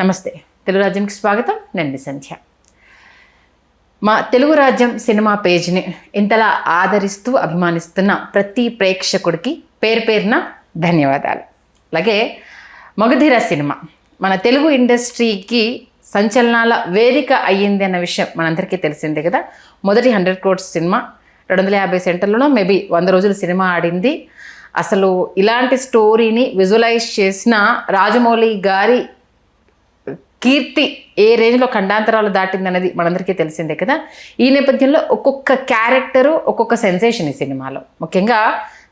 నమస్తే, తెలుగు రాజ్యంకి స్వాగతం. నేను మీ సంధ్య. మా తెలుగు రాజ్యం సినిమా పేజ్ని ఇంతలా ఆదరిస్తూ అభిమానిస్తున్న ప్రతి ప్రేక్షకుడికి పేరు పేరున ధన్యవాదాలు. అలాగే మగధీర సినిమా మన తెలుగు ఇండస్ట్రీకి సంచలనాల వేదిక అయ్యింది అన్న విషయం మనందరికీ తెలిసిందే కదా. మొదటి 100 crores సినిమా 250 సెంటర్లలో మేబీ 100 రోజులు సినిమా ఆడింది. అసలు ఇలాంటి స్టోరీని విజువలైజ్ చేసిన రాజమౌళి గారి కీర్తి ఏ రేంజ్లో ఖండాంతరాలు దాటింది అనేది మనందరికీ తెలిసిందే కదా. ఈ నేపథ్యంలో ఒక్కొక్క క్యారెక్టరు ఒక్కొక్క సెన్సేషన్ ఈ సినిమాలో. ముఖ్యంగా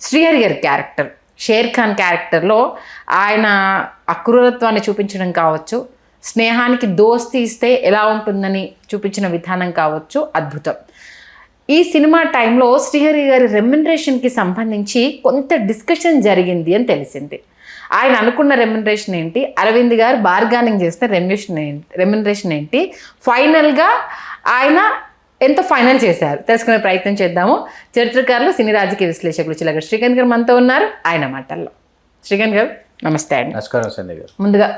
శ్రీహరి గారి క్యారెక్టర్, షేర్ ఖాన్ క్యారెక్టర్లో ఆయన అక్రూరత్వాన్ని చూపించడం కావచ్చు, స్నేహానికి దోస్తీ ఇస్తే ఎలా ఉంటుందని చూపించిన విధానం కావచ్చు, అద్భుతం. ఈ సినిమా టైంలో శ్రీహరి గారి రెమ్యునరేషన్కి సంబంధించి కొంత డిస్కషన్ జరిగింది అని తెలిసింది. ఆయన అనుకున్న రెమ్యునరేషన్ ఏంటి, అరవింద్ గారు బార్గానింగ్ చేసిన రెమ్యునరేషన్ ఏంటి, ఫైనల్గా ఆయన ఎంత ఫైనల్ చేశారు తెలుసుకునే ప్రయత్నం చేద్దాము. చరిత్రకారులు, సినీ రాజకీయ విశ్లేషకులు చిలక శ్రీకాంత్ గారు మనతో ఉన్నారు. ఆయన మాటల్లో. శ్రీకాంత్ గారు నమస్తే అండి. నమస్కారం సంధ్య గారు. ముందుగా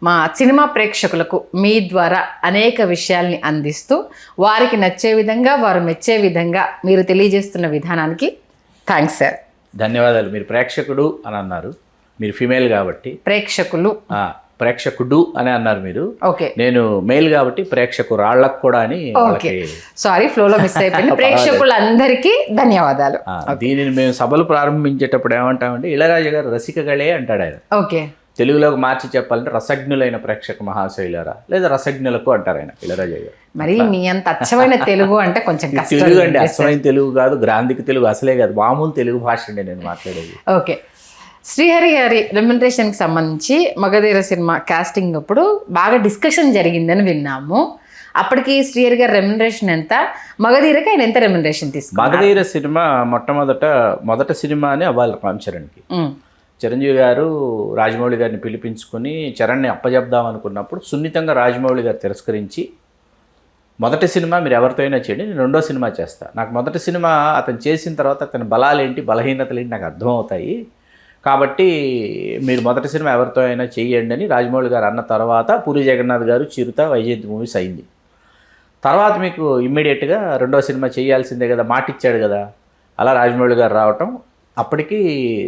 మా సినిమా ప్రేక్షకులకు మీ ద్వారా అనేక విషయాల్ని అందిస్తూ వారికి నచ్చే విధంగా, వారు మెచ్చే విధంగా మీరు తెలియజేస్తున్న విధానానికి థ్యాంక్స్ సార్. ధన్యవాదాలు. మీరు ప్రేక్షకుడు అని అన్నారు, మీరు ఫిమేల్ కాబట్టి ప్రేక్షకుడు అని అన్నారు మీరు. ఓకే, నేను మేల్ కాబట్టి ప్రేక్షకురాళ్ళకు కూడా అని. ఓకే, సారీ ఫ్లోలో మిస్ అయిపోయింది. ప్రేక్షకులందరికీ ధన్యవాదాలు. దీనిని మేము సభలు ప్రారంభించేటప్పుడు ఏమంటామంటే ఇళయరాజా గారు రసికగళే అంటాడు ఆయన. ఓకే, తెలుగులోకి మార్చి చెప్పాలంటే రసజ్ఞులైన ప్రేక్షక మహాశైలరా లేదా రసజ్ఞులకు అంటారు ఆయన ఇళయరాజా గారు. మరి మీ అంత అచ్చమైన తెలుగు అంటే కొంచెం తెలుగు అండి, అసలైన తెలుగు కాదు, గ్రాంధిక తెలుగు అసలే కాదు, మామూలు తెలుగు భాష అండి నేను మాట్లాడేది. ఓకే, శ్రీహరి గారి రెమ్యునరేషన్కి సంబంధించి మగధీర సినిమా కాస్టింగ్ అప్పుడు బాగా డిస్కషన్ జరిగిందని విన్నాము. అప్పటికి శ్రీహరి గారి రెమ్యునరేషన్ ఎంత, మగధీరకి ఆయన ఎంత రెమ్యునరేషన్ తీసుకున్నారు? మగధీర సినిమా మొదటి సినిమానే అవ్వాలి రామ్ చరణ్కి. చిరంజీవి గారు రాజమౌళి గారిని పిలిపించుకొని చరణ్ని అప్పజెప్దాం అనుకున్నప్పుడు సున్నితంగా రాజమౌళి గారు తిరస్కరించి, మొదటి సినిమా మీరు ఎవరితో అయినా చేయండి, నేను రెండో సినిమా చేస్తాను, నాకు మొదటి సినిమా అతను చేసిన తర్వాత అతని బలాలేంటి బలహీనతలు ఏంటి నాకు అర్థమవుతాయి, కాబట్టి మీరు మొదటి సినిమా ఎవరితో అయినా చేయండి అని రాజమౌళి గారు అన్న తర్వాత పూరి జగన్నాథ్ గారు, చిరుత, వైజయంతి మూవీస్ అయింది. తర్వాత మీకు ఇమ్మీడియట్గా రెండో సినిమా చేయాల్సిందే కదా, మాటిచ్చాడు కదా, అలా రాజమౌళి గారు రావటం. అప్పటికి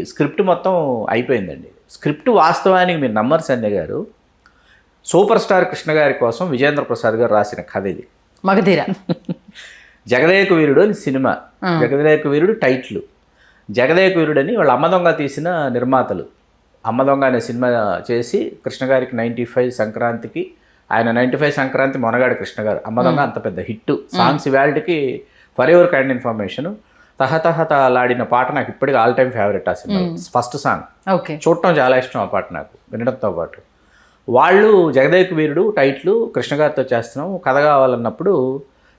స్క్రిప్ట్ మొత్తం అయిపోయిందండి. స్క్రిప్ట్ వాస్తవానికి మీరు నమ్మరు సంధ్య గారు, సూపర్ స్టార్ కృష్ణ గారి కోసం విజేంద్ర ప్రసాద్ గారు రాసిన కథ ఇది మగధీర. జగదేక వీరుడు అని సినిమా, జగదేక వీరుడు టైటిల్. జగదేక వీరుడు అని వాళ్ళ అమ్మదొంగ తీసిన నిర్మాతలు. అమ్మదొంగ అనే సినిమా చేసి కృష్ణ గారికి 95 సంక్రాంతికి, ఆయన 95 సంక్రాంతి మొనగాడు కృష్ణ గారు. అమ్మదొంగ అంత పెద్ద హిట్ సాంగ్స్ ఇవాళకి ఫర్ ఎవర్ కైండ్ ఇన్ఫర్మేషన్. తహతహతలాడిన పాట నాకు ఇప్పటికీ ఆల్ టైమ్ ఫేవరెట్ ఆ సినిమా. ఫస్ట్ సాంగ్ చూడటం చాలా ఇష్టం, ఆ పాట నాకు వినడంతో పాటు. వాళ్ళు జగదేక వీరుడు టైటిల్ కృష్ణ గారితో చేస్తున్నాం, కథ కావాలన్నప్పుడు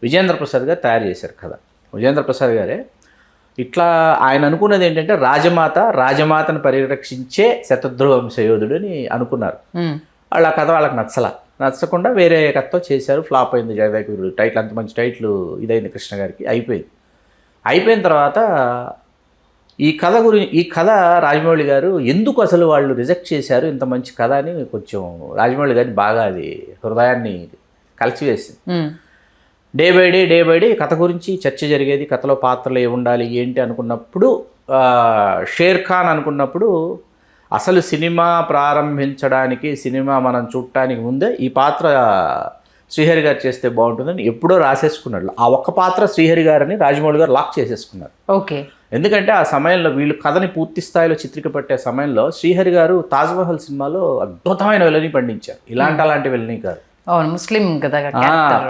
విజేంద్ర ప్రసాద్ గారు తయారు చేశారు కథ. విజేంద్ర ప్రసాద్ గారే ఇట్లా ఆయన అనుకున్నది ఏంటంటే రాజమాతను పరిరక్షించే శతద్రోహ వంశయోధుడు అని అనుకున్నారు. వాళ్ళు ఆ కథ వాళ్ళకి నచ్చకుండా వేరే కథతో చేశారు. ఫ్లాప్ అయింది జగదేక వీరుడు టైటిల్. అంత మంచి టైటిల్ ఇదైంది కృష్ణ గారికి. అయిపోయిన తర్వాత ఈ కథ రాజమౌళి గారు ఎందుకు అసలు వాళ్ళు రిజెక్ట్ చేశారు ఇంత మంచి కథ అని కొంచెం రాజమౌళి గారిని బాగా అది హృదయాన్ని కలిసివేసింది. డే బై డే కథ గురించి చర్చ జరిగేది. కథలో పాత్రలు ఏముండాలి ఏంటి అనుకున్నప్పుడు, షేర్ ఖాన్ అనుకున్నప్పుడు అసలు సినిమా ప్రారంభించడానికి, సినిమా మనం చూడటానికి ముందే ఈ పాత్ర శ్రీహరి గారు చేస్తే బాగుంటుందని ఎప్పుడో రాసేసుకున్నాడు. ఆ ఒక్క పాత్ర శ్రీహరి గారని రాజమౌళి గారు లాక్ చేసేసుకున్నారు. ఓకే, ఎందుకంటే ఆ సమయంలో వీళ్ళు కథని పూర్తి స్థాయిలో చిత్రీకరించే సమయంలో శ్రీహరి గారు తాజ్మహల్ సినిమాలో అద్భుతమైన విలని పండించారు. అలాంటి విలని కాదు, ముస్లిం కదా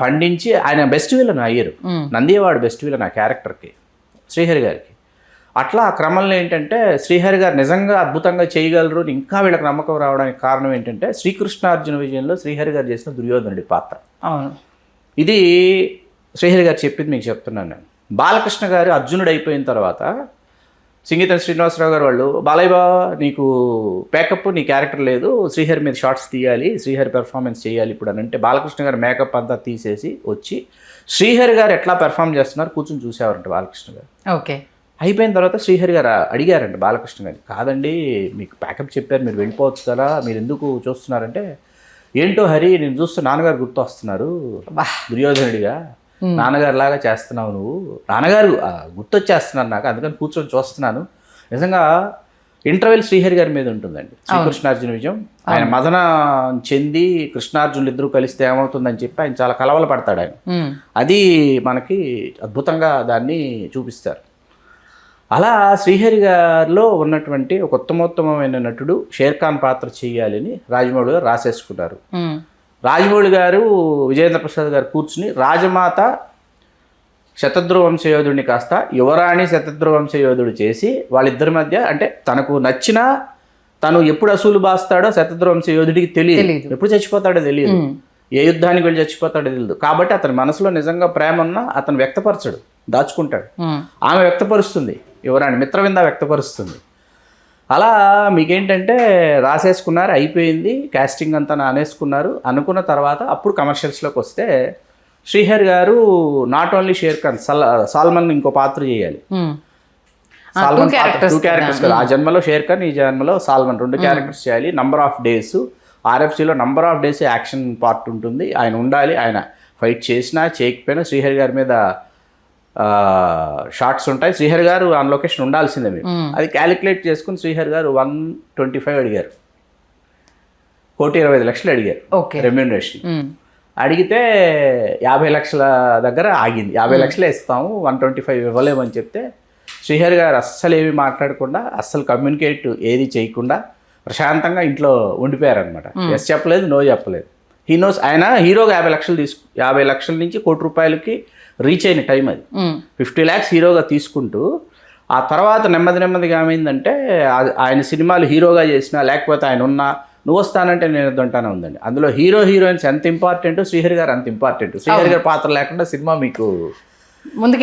పండించి ఆయన బెస్ట్ విలన్ అయ్యారు. నంది అవార్డు బెస్ట్ విలన్ ఆ క్యారెక్టర్కి, శ్రీహరి గారికి. అట్లా ఆ క్రమంలో ఏంటంటే శ్రీహరి గారు నిజంగా అద్భుతంగా చేయగలరు ఇంకా వీళ్ళకి నమ్మకం రావడానికి కారణం ఏంటంటే శ్రీకృష్ణార్జున విజయంలో శ్రీహరి గారు చేసిన దుర్యోధనుడి పాత్ర. ఇది శ్రీహరి గారు చెప్పింది మీకు చెప్తున్నాను నేను. బాలకృష్ణ గారు అర్జునుడు అయిపోయిన తర్వాత సంగీతం శ్రీనివాసరావు గారు వాళ్ళు, బాలయ్య బావ నీకు మేకప్, నీ క్యారెక్టర్ లేదు, శ్రీహరి మీద షార్ట్స్ తీయాలి, శ్రీహరి పెర్ఫార్మెన్స్ చేయాలి ఇప్పుడు అని అంటే బాలకృష్ణ గారు మేకప్ అంతా తీసేసి వచ్చి శ్రీహరి గారు ఎట్లా పెర్ఫార్మ్ చేస్తున్నారు కూర్చొని చూసేవారంట బాలకృష్ణ గారు. ఓకే, అయిపోయిన తర్వాత శ్రీహరి గారు అడిగారంట బాలకృష్ణ గారిని, కాదండి మీకు ప్యాకప్ చెప్పారు, మీరు వెళ్ళిపోవచ్చు కదా, మీరు ఎందుకు చూస్తున్నారంటే ఏంటో హరి నేను చూస్తే నాన్నగారు గుర్తు వస్తున్నారు, బా దుర్యోధనుడిగా నాన్నగారు లాగా చేస్తున్నావు నువ్వు, నాన్నగారు గుర్తొచ్చేస్తున్నారు నాకు, అందుకని కూర్చొని చూస్తున్నాను. నిజంగా ఇంటర్వెల్ శ్రీహరి గారి మీద ఉంటుందండి శ్రీకృష్ణార్జున విజయం. ఆయన మదన చెంది కృష్ణార్జునులు ఇద్దరు కలిస్తే ఏమవుతుందని చెప్పి ఆయన చాలా కలవల పడతాడు ఆయన. అది మనకి అద్భుతంగా దాన్ని చూపిస్తారు. అలా శ్రీహరి గారిలో ఉన్నటువంటి ఒక ఉత్తమోత్తమైన నటుడు షేర్ఖాన్ పాత్ర చేయాలని రాజమౌళి గారు రాసేసుకున్నారు. రాజమౌళి గారు విజయేంద్ర ప్రసాద్ గారు కూర్చుని రాజమాత శతద్రు వంశయోధుడిని కాస్త యువరాణి శతద్రు వంశయోధుడు చేసి వాళ్ళిద్దరి మధ్య, అంటే తనకు నచ్చిన తను ఎప్పుడు అసూలు బాస్తాడో శతద్రు వంశయోధుడికి తెలియదు, ఎప్పుడు చచ్చిపోతాడో తెలియదు, ఏ యుద్ధానికి వెళ్ళి చచ్చిపోతాడో తెలియదు. కాబట్టి అతని మనసులో నిజంగా ప్రేమ ఉన్నా అతను వ్యక్తపరచడు, దాచుకుంటాడు. ఆమె వ్యక్తపరుస్తుంది, యువరాణి మిత్రవింద వ్యక్తపరుస్తుంది. అలా మీకేంటంటే రాసేసుకున్నారు, అయిపోయింది, కాస్టింగ్ అంతా అనేసుకున్నారు. అనుకున్న తర్వాత అప్పుడు కమర్షియల్స్లోకి వస్తే శ్రీహరి గారు నాట్ ఓన్లీ షేర్ఖాన్, సాల్మన్ ఇంకో పాత్ర చేయాలి. సాల్మన్ టూ క్యారెక్టర్స్ కదా, ఆ జన్మలో షేర్ఖాన్, ఈ జన్మలో సాల్మన్, 2 క్యారెక్టర్స్ చేయాలి. నంబర్ ఆఫ్ డేస్ ఆర్ఎఫ్సీలో number of days action part ఉంటుంది. ఆయన ఉండాలి, ఆయన ఫైట్ చేసినా చేయకపోయినా శ్రీహరి గారి మీద షార్ట్స్ ఉంటాయి. శ్రీహరి గారు ఆన్ లొకేషన్ ఉండాల్సిందే. మీరు అది క్యాలిక్యులేట్ చేసుకుని శ్రీహరి గారు 125 అడిగారు, 1,25,00,000 అడిగారు రెమ్యూనరేషన్. అడిగితే 50 లక్షల దగ్గర ఆగింది. 50 లక్షలే ఇస్తాము, 125 ఇవ్వలేమని చెప్తే శ్రీహరి గారు అస్సలు ఏమీ మాట్లాడకుండా, అస్సలు కమ్యూనికేట్ ఏది చేయకుండా ప్రశాంతంగా ఇంట్లో ఉండిపోయారనమాట. ఎస్ చెప్పలేదు, నో చెప్పలేదు. హీ నోస్ ఆయన హీరోగా 50 లక్షలు 50 లక్షల నుంచి ₹1,00,00,000కి రీచ్ అయిన టైం అది. 50 lakhs హీరోగా తీసుకుంటూ ఆ తర్వాత నెమ్మదిగా ఏమైందంటే ఆయన సినిమాలు హీరోగా చేసినా లేకపోతే ఆయన ఉన్నా నువ్వు వస్తానంటే నేను వద్దంటానే ఉందండి. అందులో హీరోయిన్స్ ఎంత ఇంపార్టెంట్, శ్రీహరి గారు అంత ఇంపార్టెంట్. శ్రీహరి గారి పాత్ర లేకుండా సినిమా మీకు ముందుకు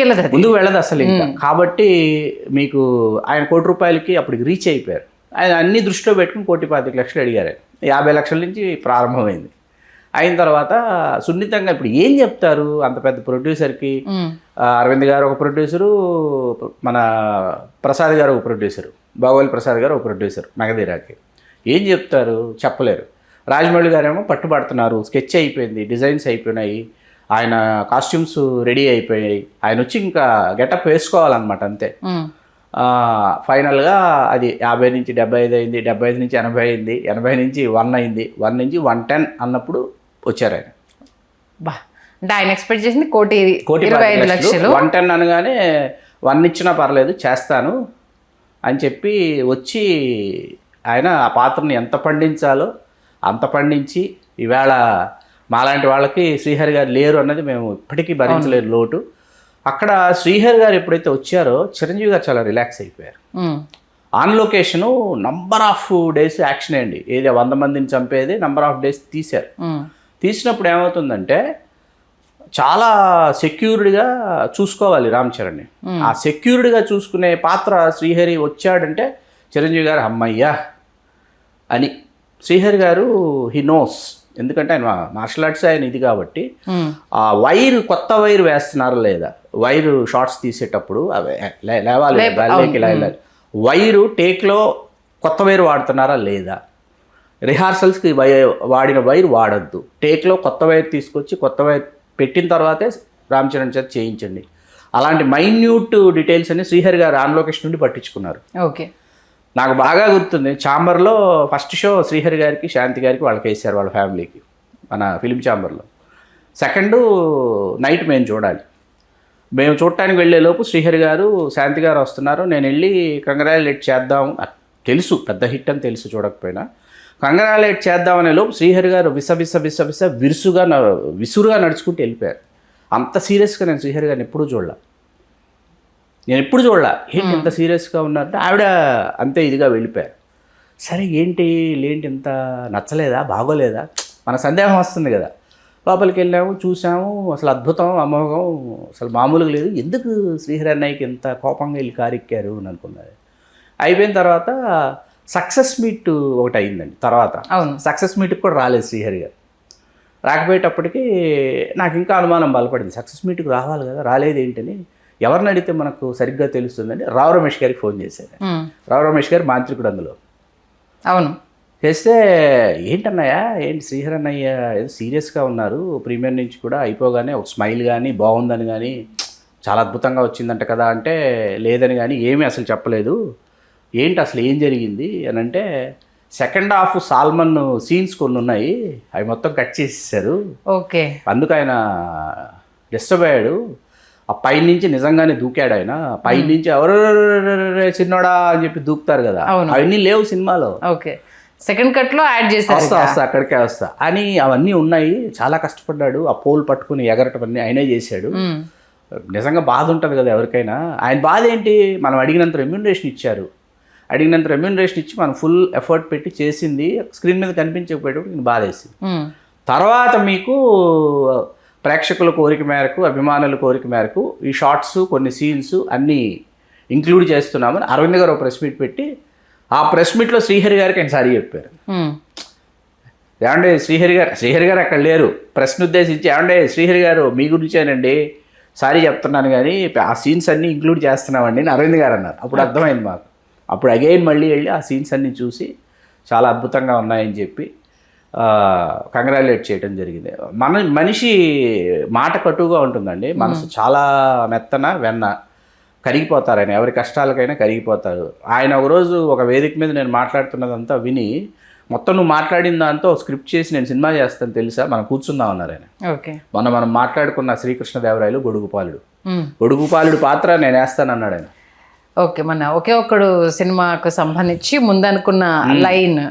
వెళ్ళదు అసలు ఇంకా. కాబట్టి మీకు ఆయన ₹1,00,00,000కి అప్పటికి రీచ్ అయిపోయారు. ఆయన అన్ని దృష్టిలో పెట్టుకుని 1,25,00,000 అడిగారు. 50 లక్షల నుంచి ప్రారంభమైంది. అయిన తర్వాత సున్నితంగా ఇప్పుడు ఏం చెప్తారు అంత పెద్ద ప్రొడ్యూసర్కి? అరవింద్ గారు ఒక ప్రొడ్యూసరు, మన ప్రసాద్ గారు ఒక ప్రొడ్యూసరు, బాగోలి ప్రసాద్ గారు ఒక ప్రొడ్యూసర్ మగధీరాకి. ఏం చెప్తారు? చెప్పలేరు. రాజమౌళి గారేమో పట్టుబడుతున్నారు, స్కెచ్ అయిపోయింది, డిజైన్స్ అయిపోయినాయి, ఆయన కాస్ట్యూమ్స్ రెడీ అయిపోయాయి, ఆయన వచ్చి ఇంకా గెటప్ వేసుకోవాలన్నమాట అంతే. ఫైనల్గా అది 50 నుంచి 75 అయింది, 75 నుంచి 80 అయింది, 80 నుంచి 1 అయింది, 1 నుంచి 110 అన్నప్పుడు వచ్చారు ఆయన. బా, అంటే ఆయన ఎక్స్పెక్ట్ చేసింది 1,25,00,000. 110 అనగానే 1 ఇచ్చినా పర్లేదు చేస్తాను అని చెప్పి వచ్చి ఆయన ఆ పాత్రని ఎంత పండించాలో అంత పండించి, ఈవేళ మాలాంటి వాళ్ళకి శ్రీహరి గారు లేరు అన్నది మేము ఇప్పటికీ భరించలేరు లోటు. అక్కడ శ్రీహరి గారు ఎప్పుడైతే వచ్చారో చిరంజీవి గారు చాలా రిలాక్స్ అయిపోయారు. On location number of days action అండి, ఏదో 100 మందిని చంపేది నంబర్ ఆఫ్ డేస్ తీశారు. తీసినప్పుడు ఏమవుతుందంటే చాలా సెక్యూర్డ్గా చూసుకోవాలి రామ్ చరణ్ని. ఆ సెక్యూర్డ్గా చూసుకునే పాత్ర శ్రీహరి వచ్చాడంటే చిరంజీవి గారు అమ్మయ్యా అని. శ్రీహరి గారు హీ నోస్, ఎందుకంటే ఆయన మార్షల్ ఆర్ట్స్ ఆయన ఇది కాబట్టి. ఆ వైర్, కొత్త వైర్ వేస్తున్నారా లేదా, వైర్ షార్ట్స్ తీసేటప్పుడు లేవాలి వైరు టేక్లో కొత్త వైర్ వాడుతున్నారా లేదా, రిహార్సల్స్కి వాడిన వైర్ వాడద్దు, టేక్లో కొత్త వైర్ తీసుకొచ్చి కొత్త వైర్ పెట్టిన తర్వాతే రామ్ చరణ్ చేత చేయించండి. అలాంటి మైన్యూట్ డీటెయిల్స్ అని శ్రీహరి గారు ఆన్ లొకేషన్ నుండి పట్టించుకున్నారు. ఓకే, నాకు బాగా గుర్తుంది, ఛాంబర్లో ఫస్ట్ షో శ్రీహరి గారికి, శాంతి గారికి వాళ్ళకి వేసారు, వాళ్ళ ఫ్యామిలీకి, మన ఫిలిం ఛాంబర్లో. సెకండు నైట్ మేము చూడాలి. మేము చూడటానికి వెళ్ళేలోపు శ్రీహరి గారు, శాంతి గారు వస్తున్నారు. నేను వెళ్ళి కంగ్రాచులేట్ చేద్దాం, తెలుసు పెద్ద హిట్ అని తెలుసు చూడకపోయినా, కంగ్రాచులేట్ చేద్దామనే లోపు శ్రీహరి గారు విసురుగా నడుచుకుంటూ వెళ్ళిపోయారు. అంత సీరియస్గా నేను శ్రీహరి గారిని ఎప్పుడూ చూడలా. ఏంటి ఇంత సీరియస్గా ఉన్నారంటే ఆవిడ అంతే ఇదిగా వెళ్ళిపోయారు. సరే ఏంటి ఇంత నచ్చలేదా, బాగోలేదా, మన సందేహం వస్తుంది కదా. లోపలికి వెళ్ళాము, చూసాము, అసలు అద్భుతం, అమోఘం, అసలు మామూలుగా లేదు. ఎందుకు శ్రీహరి అన్నయ్యకి ఎంత కోపంగా వెళ్ళి కారెక్కారు అని అనుకున్నారు. అయిపోయిన తర్వాత సక్సెస్ మీట్ ఒకటి అయిందండి. తర్వాత సక్సెస్ మీట్కి కూడా రాలేదు శ్రీహరి గారు. రాకపోయేటప్పటికి నాకు ఇంకా అనుమానం బలపడింది, సక్సెస్ మీట్కి రావాలి కదా, రాలేదు ఏంటని. ఎవరిని అడిగితే మనకు సరిగ్గా తెలుస్తుందని రావు రమేష్ గారికి ఫోన్ చేశారు. రావు రమేష్ గారు మాంత్రికుడు అందులో. అవును, చేస్తే ఏంటన్నయ్య ఏంటి శ్రీహరి అన్నయ్య ఏదో సీరియస్గా ఉన్నారు, ప్రీమియర్ నుంచి కూడా అయిపోగానే ఒక స్మైల్ కానీ బాగుందని కానీ చాలా అద్భుతంగా వచ్చిందంట కదా అంటే లేదని కానీ ఏమీ అసలు చెప్పలేదు, ఏంటి అసలు ఏం జరిగింది అని అంటే సెకండ్ హాఫ్ సాల్మన్ సీన్స్ కొన్ని ఉన్నాయి అవి మొత్తం కట్ చేసేసారు, ఓకే అందుకు ఆయన డిస్టర్బ్ అయ్యాడు, ఆ పైనుంచి నిజంగానే దూకాడు ఆయన, పైనుంచి ఎవరు చిన్నోడా అని చెప్పి దూకుతారు కదా అవన్నీ లేవు సినిమాలో, ఓకే సెకండ్ కట్ లో యాడ్ చేశారు, వస్తా అక్కడికే వస్తా అని అవన్నీ ఉన్నాయి, చాలా కష్టపడ్డాడు, ఆ పోల్ పట్టుకుని ఎగరటం అన్నీ ఆయనే చేశాడు, నిజంగా బాధ ఉంటుంది కదా ఎవరికైనా, ఆయన బాధ ఏంటి మనం అడిగినంత రెమ్యూనరేషన్ ఇచ్చారు, అడిగినంత రెమ్యూనరేషన్ ఇచ్చి మనం ఫుల్ ఎఫర్ట్ పెట్టి చేసింది స్క్రీన్ మీద కనిపించకపోయేటప్పుడు నేను బాధ వేసింది, తర్వాత మీకు ప్రేక్షకుల కోరిక మేరకు అభిమానుల కోరిక మేరకు ఈ షార్ట్స్ కొన్ని సీన్స్ అన్నీ ఇంక్లూడ్ చేస్తున్నామని అరవింద్ గారు ఒక ప్రెస్ మీట్ పెట్టి ఆ ప్రెస్ మీట్లో శ్రీహరి గారికి ఆయన సారీ చెప్పారు, ఏమంటే శ్రీహరి గారు అక్కడ లేరు, ప్రశ్న ఉద్దేశించి ఏమంటే శ్రీహరి గారు మీ గురించేనండి సారీ చెప్తున్నాను కానీ ఆ సీన్స్ అన్నీ ఇంక్లూడ్ చేస్తున్నామండి అని అరవింద్ గారు అన్నారు, అప్పుడు అర్థమైంది మాకు, అప్పుడు అగైన్ మళ్ళీ వెళ్ళి ఆ సీన్స్ అన్నీ చూసి చాలా అద్భుతంగా ఉన్నాయని చెప్పి కంగ్రాచులేట్ చేయడం జరిగింది. మనిషి మాట కటుగా ఉంటుందండి, మనసు చాలా మెత్తన వెన్న, కరిగిపోతారు ఆయన, ఎవరి కష్టాలకైనా కరిగిపోతారు. ఆయన ఒకరోజు ఒక వేదిక మీద నేను మాట్లాడుతున్నదంతా విని మొత్తం నువ్వు మాట్లాడిన దాంతో స్క్రిప్ట్ చేసి నేను సినిమా చేస్తాను తెలుసా, మనం కూర్చుందాం అన్నారు ఆయన. మనం మాట్లాడుకున్న శ్రీకృష్ణదేవరాయలు గొడుగుపాలుడు పాత్ర నేను వేస్తానన్నాడు ఆయన. ఓకే, మన ఒకే ఒక్కడు సినిమాకు సంబంధించి ముందనుకున్న లైన్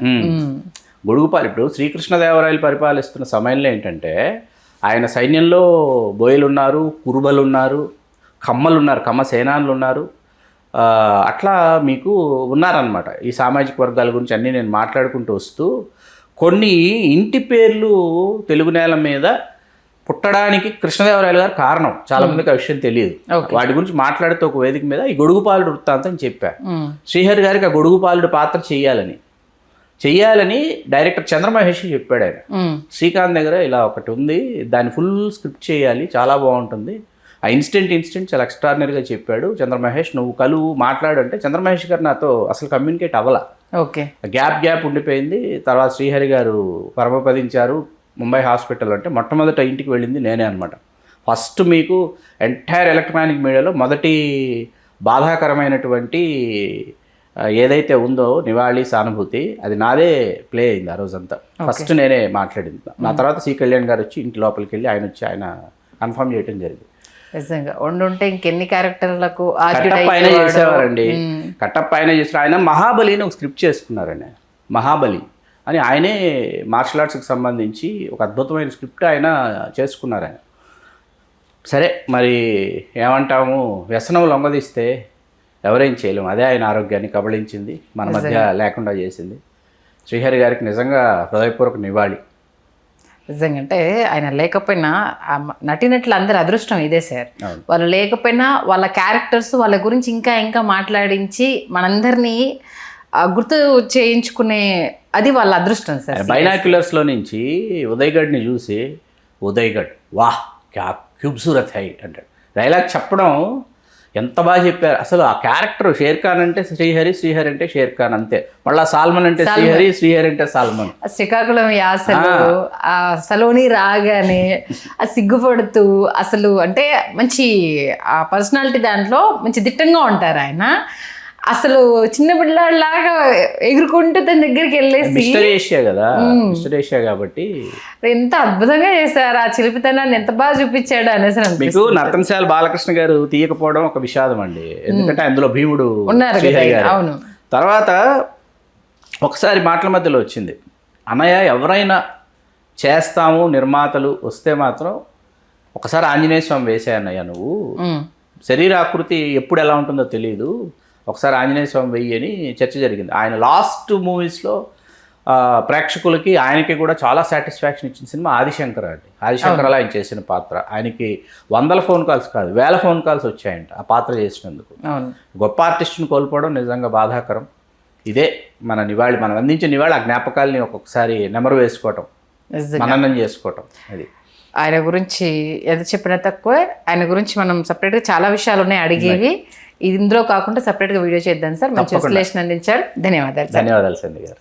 గొడుగుపాలు. ఇప్పుడు శ్రీకృష్ణదేవరాయలు పరిపాలిస్తున్న సమయంలో ఏంటంటే ఆయన సైన్యంలో బోయలు ఉన్నారు, కురుబలు ఉన్నారు, కమ్మలు ఉన్నారు, కమ్మ సేనానులు ఉన్నారు, అట్లా మీకు ఉన్నారనమాట. ఈ సామాజిక వర్గాల గురించి అన్నీ నేను మాట్లాడుకుంటూ వస్తూ కొన్ని ఇంటి పేర్లు తెలుగు నేల మీద పుట్టడానికి కృష్ణదేవరాయలు గారు కారణం, చాలామందికి ఆ విషయం తెలియదు. వాటి గురించి మాట్లాడుతూ ఒక వేదిక మీద ఈ గొడుగుపాలుడు వృత్తాంతం చెప్పా. శ్రీహరి గారికి ఆ గొడుగుపాలుడు పాత్ర చెయ్యాలని డైరెక్టర్ చంద్రమహేష్ చెప్పాడు ఆయన. శ్రీకాంత్ దగ్గర ఇలా ఒకటి ఉంది, దాన్ని ఫుల్ స్క్రిప్ట్ చేయాలి, చాలా బాగుంటుంది, ఆ ఇన్స్టెంట్ చాలా ఎక్స్ట్రాడినరీగా చెప్పాడు చంద్రమహేష్, నువ్వు మాట్లాడు అంటే చంద్రమహేష్ గారు నాతో అసలు కమ్యూనికేట్ అవ్వాల, ఓకే గ్యాప్ ఉండిపోయింది. తర్వాత శ్రీహరి గారు పరమపదించారు ముంబై హాస్పిటల్, అంటే మొట్టమొదట ఇంటికి వెళ్ళింది నేనే అనమాట. ఫస్ట్ మీకు ఎంటైర్ ఎలక్ట్రానిక్ మీడియాలో మొదటి బాధాకరమైనటువంటి ఏదైతే ఉందో నివాళి సానుభూతి అది నాదే ప్లే అయింది ఆ రోజంతా, ఫస్ట్ నేనే మాట్లాడింది. నా తర్వాత సి కళ్యాణ్ గారు వచ్చి ఇంటి లోపలికి వెళ్ళి ఆయన వచ్చి ఆయన కన్ఫర్మ్ చేయడం జరిగింది. నిజంగా ఉండుంటే ఇంకెన్ని క్యారెక్టర్లకు కట్టప్ప ఆయన చేసేవారండి, కట్టప్ప ఆయన చేసిన ఆయన మహాబలిని ఒక స్క్రిప్ట్ చేసుకున్నారండి, మహాబలి అని ఆయనే మార్షల్ ఆర్ట్స్కి సంబంధించి ఒక అద్భుతమైన స్క్రిప్ట్ ఆయన చేసుకున్నారు ఆయన. సరే మరి ఏమంటాము, వ్యసనం లొంగదీస్తే ఎవరేం చేయలేము, అదే ఆయన ఆరోగ్యాన్ని కబళించింది, మన మధ్య లేకుండా చేసింది. శ్రీహరి గారికి నిజంగా హృదయపూర్వక నివాళి. నిజంగా అంటే ఆయన లేకపోయినా నటినట్లు అందరి అదృష్టం ఇదే సార్, వాళ్ళు లేకపోయినా వాళ్ళ క్యారెక్టర్స్ వాళ్ళ గురించి ఇంకా మాట్లాడించి మనందరినీ గుర్తు చేయించుకునే అది వాళ్ళ అదృష్టం సార్. బైనాక్యులర్స్లో నుంచి ఉదయ్గఢ్ని చూసి ఉదయ్గఢ్ వాహ్ క్యా ఖూబ్సూరత్ హై అంటాడు, డైలాగ్ చెప్పడం ఎంత బాగా చెప్పారు. అసలు ఆ క్యారెక్టర్ షేర్ ఖాన్ అంటే శ్రీహరి అంటే షేర్ ఖాన్ అంతే, మళ్ళీ సాల్మన్ అంటే శ్రీహరి అంటే సాల్మన్. శ్రీకాకుళం యాసలు ఆ సలోని రాగానే ఆ సిగ్గుపడుతూ అసలు అంటే మంచి ఆ పర్సనాలిటీ దాంట్లో మంచి దిట్టంగా ఉంటారు ఆయన. అసలు చిన్న పిల్లలాగా ఎగురుకుంటూ తన దగ్గరికి వెళ్ళేసి మిస్టర్ ఏషియా కదా, మిస్టర్ ఏషియా కాబట్టి ఎంత అద్భుతంగా చేశారు, ఆ చిలిపితనాన్ని ఎంత బాగా చూపించాడు అనేసి మీకు నర్తనశాల బాలకృష్ణ గారు తీయకపోవడం ఒక విషాదం అండి, ఎందుకంటే అందులో భీముడు ఉన్నారు. అవును, తర్వాత ఒకసారి మాటల మధ్యలో వచ్చింది, అన్నయ్య ఎవరైనా చేస్తాము నిర్మాతలు వస్తే మాత్రం ఒకసారి ఆంజనేయ స్వామి వేసాయి అన్నయ్య, నువ్వు శరీరాకృతి ఎప్పుడు ఎలా ఉంటుందో తెలియదు, ఒకసారి ఆంజనేయ స్వామి వెయ్యి అని చర్చ జరిగింది. ఆయన లాస్ట్ మూవీస్లో ప్రేక్షకులకి ఆయనకి కూడా చాలా సాటిస్ఫాక్షన్ ఇచ్చిన సినిమా ఆదిశంకర్ అండి. ఆదిశంకర్లో ఆయన చేసిన పాత్ర, ఆయనకి 100 ఫోన్ కాల్స్ కాదు 1000 ఫోన్ కాల్స్ వచ్చాయంట ఆ పాత్ర చేసినందుకు. గొప్ప ఆర్టిస్ట్ని కోల్పోవడం నిజంగా బాధాకరం. ఇదే మన నివాళి, మనం అందించిన నివాళి, ఆ జ్ఞాపకాలని ఒక్కొక్కసారి నెమరు వేసుకోవటం, మననం చేసుకోవటం. అది ఆయన గురించి ఎంత చెప్పినా తక్కువే. ఆయన గురించి మనం సపరేట్గా చాలా విషయాలు ఉన్నాయి అడిగేవి, ఇందులో కాకుండా సపరేట్గా వీడియో చేద్దాం సార్. మంచి విశ్లేషణ అందించారు, ధన్యవాదాలు. ధన్యవాదాలు సంధ్య గారు.